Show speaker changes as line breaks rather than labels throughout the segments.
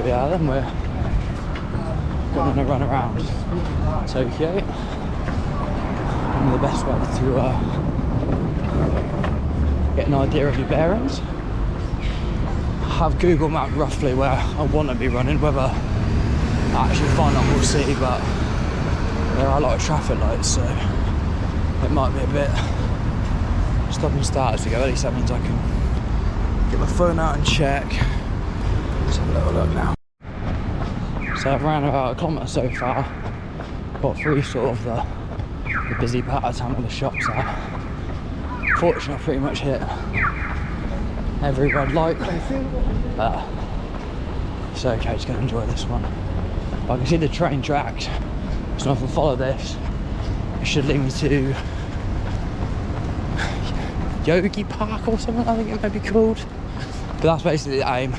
Shibuya, then we're going to run around Tokyo. And the best way to get an idea of your bearings. Have Google Mapped roughly where I want to be running, whether I actually find out, we'll see, but there are a lot of traffic lights, so it might be a bit stop and start as we go. At least that means I can get my phone out and check. Let's have a little look now. So I've ran about 1 kilometre so far, got through sort of the busy part of town where the shops are. Fortunately, I've pretty much hit every red light. So okay, just gonna enjoy this one. But I can see the train tracks, so if I follow this, it should lead me to Yoyogi Park or something, I think it might be called. But that's basically the aim.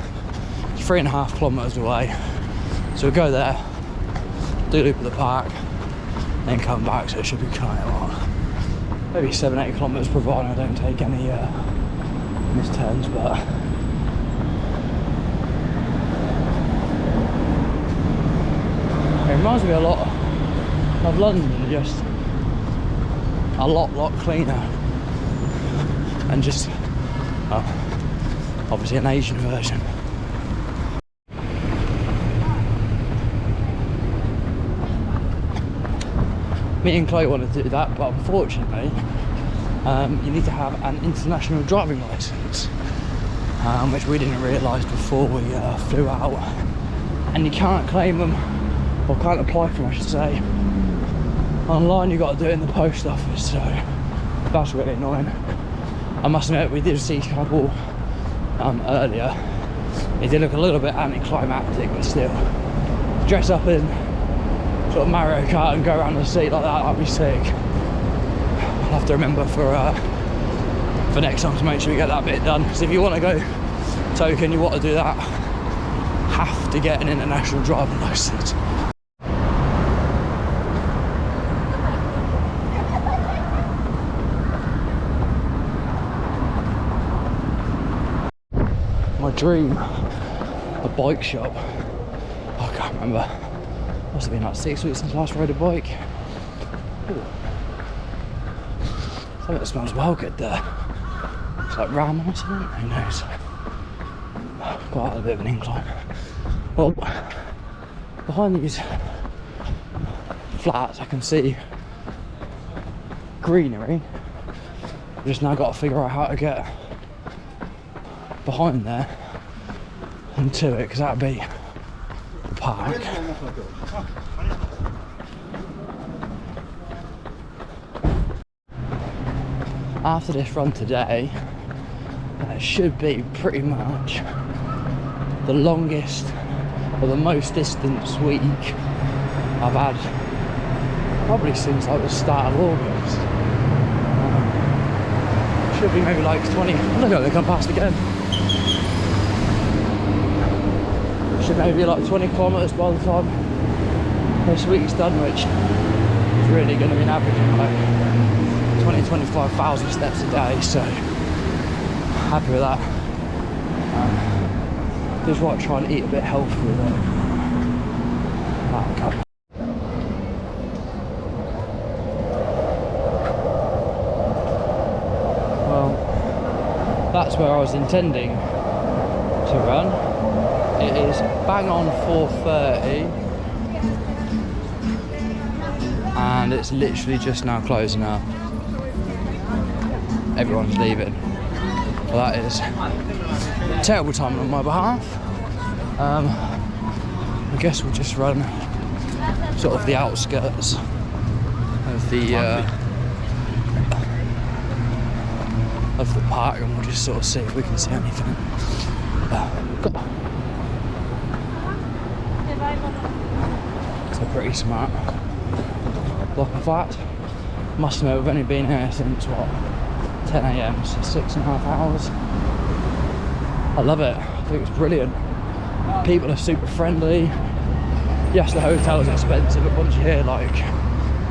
It's 3.5 kilometres away. So we'll go there, do a loop of the park, then come back, so it should be kind of what, maybe 7-8 kilometres providing I don't take any misturns, but it reminds me a lot of London, just a lot cleaner, and just obviously an Asian version. Me and Chloe wanted to do that, but unfortunately you need to have an international driving licence, which we didn't realise before we flew out, and you can't claim them, or can't apply for them I should say, online. You've got to do it in the post office, so that's really annoying. I must admit, we did see a couple earlier. It did look a little bit anticlimactic, but still, dress up in sort of Mario Kart and go around the seat like that, that'd be sick. I'll have to remember for next time to make sure we get that bit done, because if you want to go Tokyo and you want to do that, have to get an international driving licence. My dream, a bike shop. I can't remember. Must have been like 6 weeks since I last rode a bike. Ooh. Something that smells well good there. It's like ramen or something, who knows. Quite a bit of an incline. Well, behind these flats I can see greenery. I've just now got to figure out how to get behind there and to it, because that'd be the park. After this run today, that should be pretty much the longest or the most distance week I've had probably since like the start of August. Should be maybe like 20, look at it, they come past again. Should maybe be like 20 kilometres by the time this week's done, which is really going to be an average of like 20-25,000 steps a day, so happy with that. Just want to try and eat a bit healthier though. Okay. Well, that's where I was intending to run. It is bang on 4:30 and it's literally just now closing up. Everyone's leaving. Well, that is terrible timing on my behalf. I guess we'll just run sort of the outskirts of the park, and we'll just sort of see if we can see anything. So pretty smart. Block of flats. Must admit, we've only been here since what, 10 AM, so 6.5 hours. I love it. I think it's brilliant. People are super friendly. Yes, the hotel is expensive, but once you're here, like,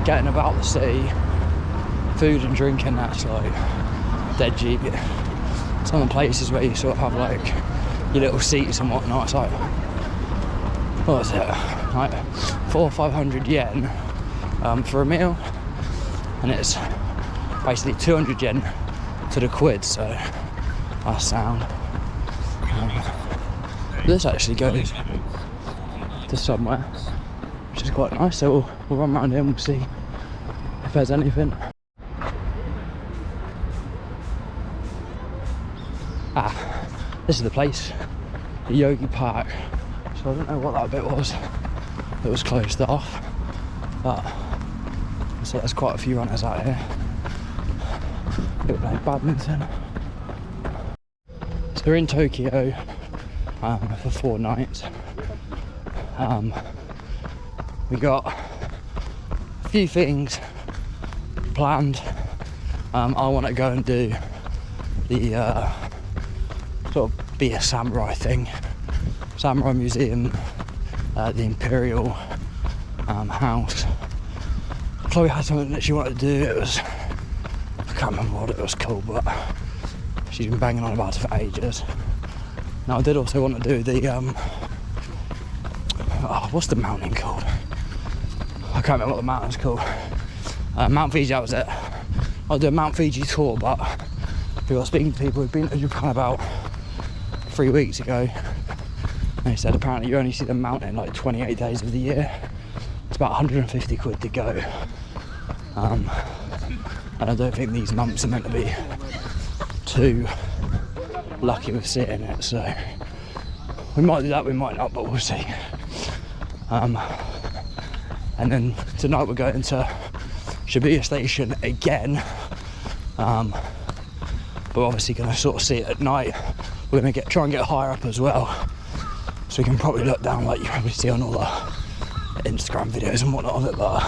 getting about the city, food and drinking, that's like dead cheap. Some of the places where you sort of have like your little seats and whatnot, it's like what was it, like 400 or 500 yen for a meal, and it's basically 200 yen to the quid, so that's sound. This actually goes to somewhere, which is quite nice, so we'll run around here and we'll see if there's anything. This is the place, the Yoyogi Park. So I don't know what that bit was. It was closed off, but so there's quite a few runners out here. People play badminton. So we're in Tokyo for 4 nights. We got a few things planned. I want to go and do the sort of be a samurai thing, samurai museum, the Imperial house. Chloe had something that she wanted to do. It was, I can't remember what it was called, but she's been banging on about it for ages. Now I did also want to do the what's the mountain called? I can't remember what the mountain's called. Mount Fuji, that was it. I'll do a Mount Fuji tour, but we were speaking to people who've been to Japan about 3 weeks ago. They said apparently you only see the mountain like 28 days of the year. It's about 150 quid to go. And I don't think these months are meant to be too lucky with seeing it, so we might do that, we might not, but we'll see. And then tonight we're going to Shibuya station again, but we're obviously going to sort of see it at night. We're going to try and get higher up as well, so we can probably look down like you probably see on all the Instagram videos and whatnot of it. But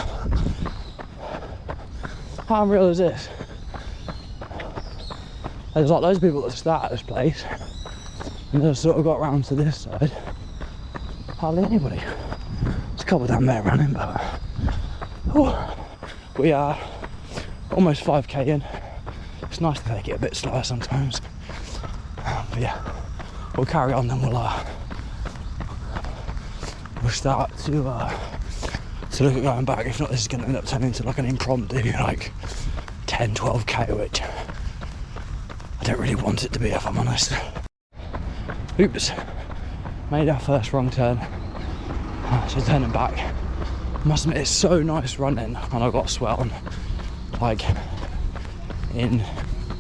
how unreal is this? There's like those people that start at this place and they've sort of got round to this side. Hardly anybody. There's a couple down there running, but we are almost 5k in. It's nice to take it a bit slower sometimes. But yeah, we'll carry on, then we'll start to look at going back. If not, this is going to end up turning into like an impromptu, like 10-12k, which I don't really want it to be, if I'm honest. Oops, made our first wrong turn, so turning back. I must admit, it's so nice running, and I got sweat on, like in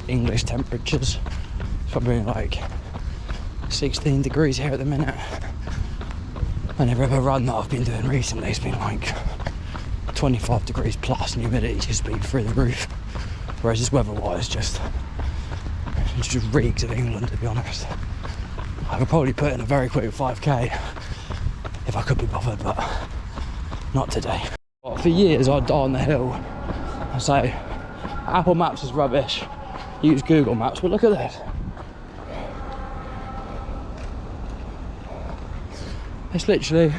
English temperatures. It's probably like 16 degrees here at the minute. And every other run that I've been doing recently has been like 25 degrees plus, and humidity just been through the roof. Whereas this weather-wise just reeks of England, to be honest. I could probably put in a very quick 5k if I could be bothered, but not today. Well, for years I'd die on the hill and say Apple Maps is rubbish, use Google Maps, but look at this. It's literally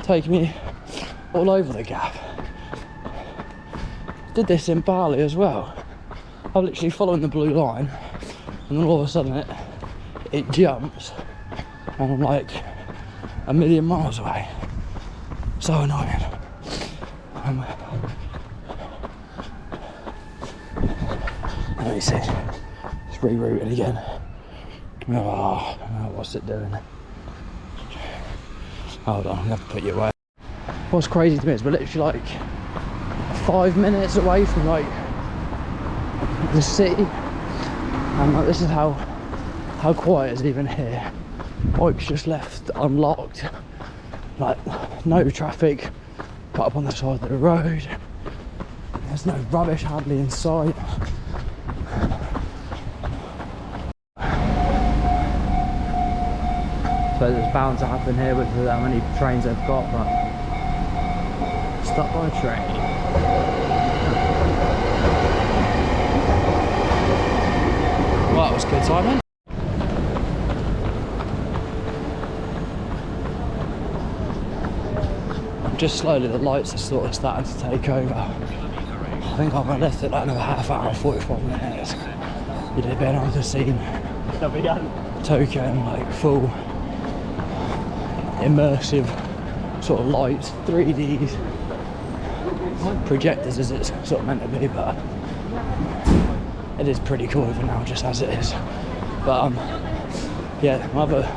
taking me all over the gap. Did this in Bali as well. I'm literally following the blue line, and then all of a sudden it jumps, and I'm like a million miles away. So annoying. Let me see. It's rerouting again. Oh, what's it doing? Hold on, I'm gonna have to put you away. What's crazy to me is we're literally like 5 minutes away from like the city, and like, this is how quiet it's even here. Bikes just left unlocked, like no traffic, cut up on the side of the road. There's no rubbish hardly in sight. So there's bound to happen here with how many trains they've got, but stuck by a train. Well, that was good timing. Just slowly the lights are sort of starting to take over. I think I've left it like another half hour, 45 minutes. You'd have been able to see Tokyo in like full immersive sort of lights, 3D projectors as it's sort of meant to be, but it is pretty cool even now just as it is. But yeah, my other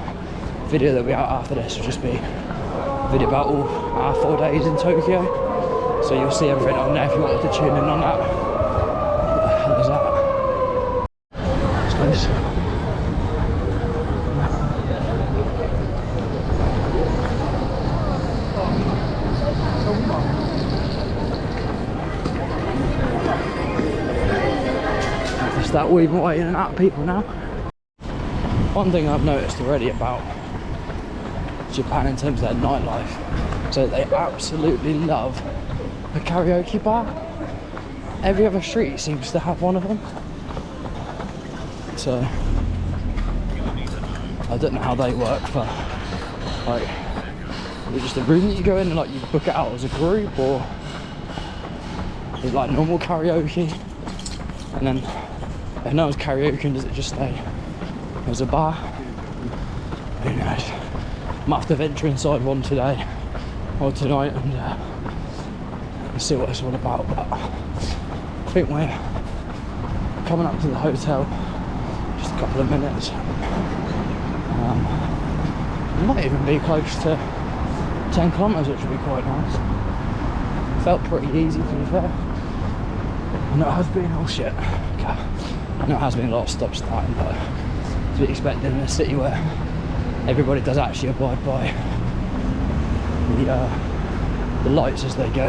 video that'll be out after this will just be a video about all our 4 days in Tokyo, so you'll see everything on there if you wanted to tune in on that. What the hell is that? It's nice. Start weaving away in and out of people now. One thing I've noticed already about Japan in terms of their nightlife, so they absolutely love a karaoke bar. Every other street seems to have one of them. So I don't know how they work, but like, is it just a room that you go in and like you book it out as a group, or is it like normal karaoke? And then if no one's karaoke, does it just stay as a bar? Who knows? Might have to venture inside one today or tonight and see what it's all about. But I think we're coming up to the hotel, just a couple of minutes. We might even be close to 10 kilometres, which would be quite nice. Felt pretty easy, to be fair. I know it has been, oh shit, okay. I know it has been a lot of stop starting, but to be expected in a city where everybody does actually abide by the lights as they go.